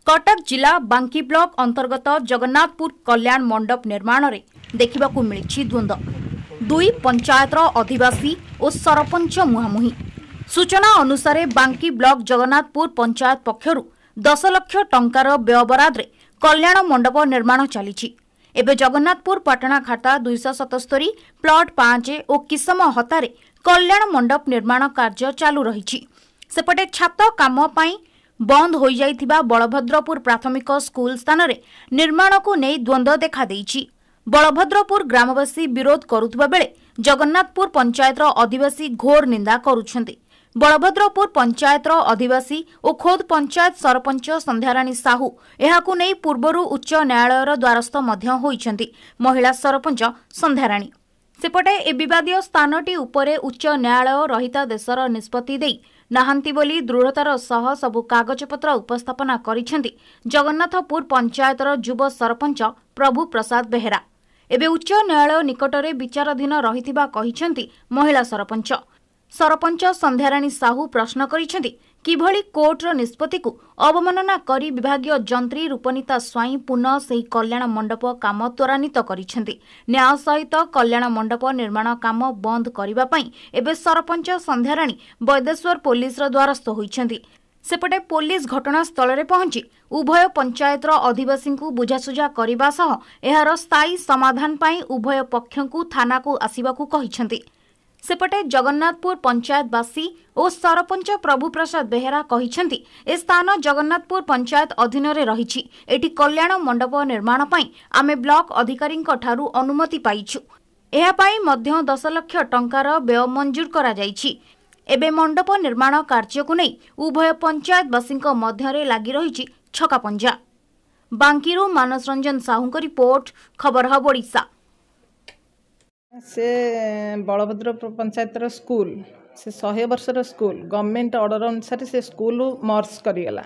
कटक जिला बांकी ब्लॉक अंतर्गत जगन्नाथपुर कल्याण मंडप निर्माण रे देखिबाकू मिली द्वंद्व दुई पंचायतर अधिवासी और सरपंच मुहांमुही। सूचना अनुसार बांकी ब्लॉक जगन्नाथपुर पंचायत पक्षरु 10 लाख टंकार व्ययबराद रे कल्याण मंडप निर्माण चली। एबे जगन्नाथपुर पटना खाता 277 प्लॉट 5 और किसम हतारे कल्याण मंडप निर्माण कार्य चालू रही। सेपटे छात काम पाई बंद हो जाइथिबा बलभद्रपुर प्राथमिक स्कूल स्थान रे निर्माण को नहीं द्वंद्व देखा देइछि। बलभद्रपुर ग्रामवासी विरोध करुथबा बेले जगन्नाथपुर पंचायतर अधिवासी घोर निंदा करुछन्ति। बलभद्रपुर पंचायतर अधिवासी और खोद पंचायत सरपंच संध्याराणी साहू एहाकु नहीं पूर्वरु उच्च न्यायालयर द्वारस्थ मध्य होइछन्ति। महिला सरपंच संध्याराणी सेपटे ए विवादीय स्थानटी उपरे उच्च न्यायालय रहिता देशर निष्पत्ति देई नाहांती बोली दृढ़तार सह सबु कागजपत्र उपस्थापना करिसेंति जगन्नाथपुर पंचायतर युव सरपंच प्रभु प्रसाद बेहेरा। एबे उच्च न्यायालय निकटरे विचाराधीन रहिथिबा कहिसेंति महिला सरपंच। सरपंच संध्याराणी साहू प्रश्न करिसेंति किभली कोर्टर निष्पत्ति को अवमानना करी विभागीय जंत्री रूपनीता स्वाई पुनः सही कल्याण मंडप काम त्वरान्वित करिसेंति। न्याय सहित कल्याण मंडप निर्माण काम बंद करिबा पई एबे सरपंच संध्याराणी वैदेश्वर पुलिस द्वारस्थ होइसेंति। सेपटे पुलिस घटनास्थल रे पहुंची उभय पंचायतर अधिवासी को बुझासुझा करबा सह एहार स्थायी समाधान पई उभय पक्षों थाना को आसिबाकू कहिसेंति। सेपटे जगन्नाथपुर पंचायतवासी और सरपंच प्रभु प्रसाद बेहेरा कहिसेंति ए स्थान जगन्नाथपुर पंचायत अधीन रे रहिछि। एटी कल्याण मंडप निर्माण पई आमे ब्लॉक अधिकारी ठारू अनुमति पाइछु। एहा पई मध्य 10 लाख टंकार व्यय मंजूर करा जाइछि। एबे मंडप निर्माण कार्य को नहीं उभय पंचायतवासी मध्य लगी रही छकापंजा। बांकीरू मानस रंजन साहू को रिपोर्ट, खबर हब ओडिशा। से बलभद्रपुर पंचायतर स्कूल से 100 वर्षर स्कूल गवर्नमेंट ऑर्डर अनुसार से स्कूल मर्ज करिगला।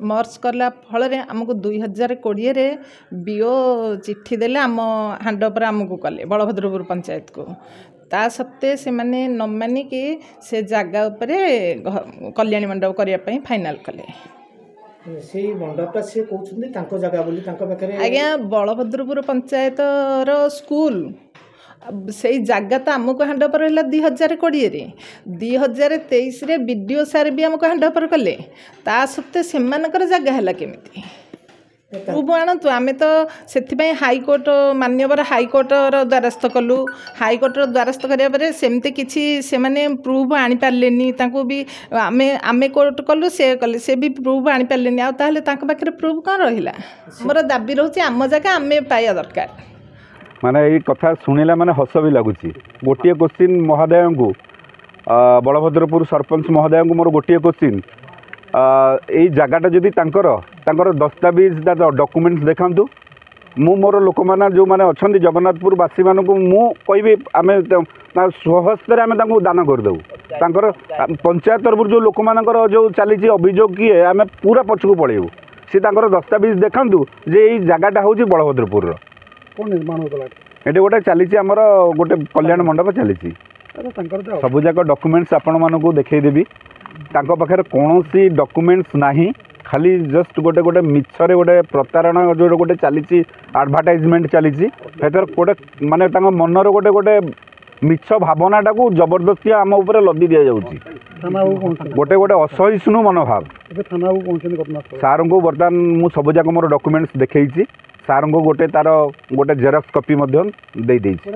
मर्ज करला फल आमको 2020 रे बीओ चिट्ठी देले आम हैंड ओवर आमको कले बलभद्रपुर पंचायत को। ता सत्ते से माने न मानिकी से जगह उपरे कल्याणी मंडप करिया पई फाइनल कले। से मंडपटा से कहउछन्ती तांको जगह बोली तांको पाखरे आज्ञा बलभद्रपुर पंचायतर स्कूल से जगह तो आमको हैंड ओवर है 2020 रे 2023 रे बीडीओ सार भी आमको हैंड ओवर कले। ता सत्ते सेमानकर जगह है केमिति प्रूफ आणतु। आमे तो से हाईकोर्ट मान्यवर हाईकोर्टर द्वारस्थ कलु। हाईकोर्टर द्वारस्थ करा सेमती किसी से माने प्रूफ आनी पारलेनी तांको भी आमे आमे कोर्ट कलु से कले से भी प्रूफ आनी पारलेनी। आ ताहले तांको पाखरे प्रूफ कौन रहिला? हमर दाबी रहउछि आम जगह आमे पाया दरकार। माने ये कथा शुणिला माने हस भी लगुच। गोटे क्वेश्चन महोदय को बलभद्रपुर सरपंच महोदय को मोर गोटे क्वेश्चन यही जगहटा जदि तांकर दस्तावेज डॉक्यूमेंट्स देखातु मु मोर लोक मैंने जो मैंने अच्छा जगन्नाथपुर वासी मानक मु कहि आम स्वहस्ते आम दान करदेव। तांकर पंचायत तरफ जो लोक मानकर जो चली अभियोग किए आम पूरा पछकू पलैबू सी तांकर दस्तावेज देखातु जे यही जगहटा हूँ बलभद्रपुर निर्माण होता ये गोटे चली आमर गोटे कल्याण मंडप चली सबू जाक डॉक्यूमेंट्स आपण मानक देखईदेवी। तांको पाखरे कौन सी डॉक्यूमेंट्स नहीं खाली जस्ट गोटे गोटे मिछरे गोटे प्रतारणा जो गोटे चली एडवर्टाइजमेंट चली गोटे माने मनर गोटे गोटे मिछ भावनाटा को जबरदस्ती आम उपर लदी दि जाऊँगी। गोटे गोटे असहिष्णु मनोभाव सार को बर्तमान मु सबूजाक मोर डॉक्यूमेंट्स देखी सार को गोटे तार गोटे जेरक्स कॉपी दे देइछि।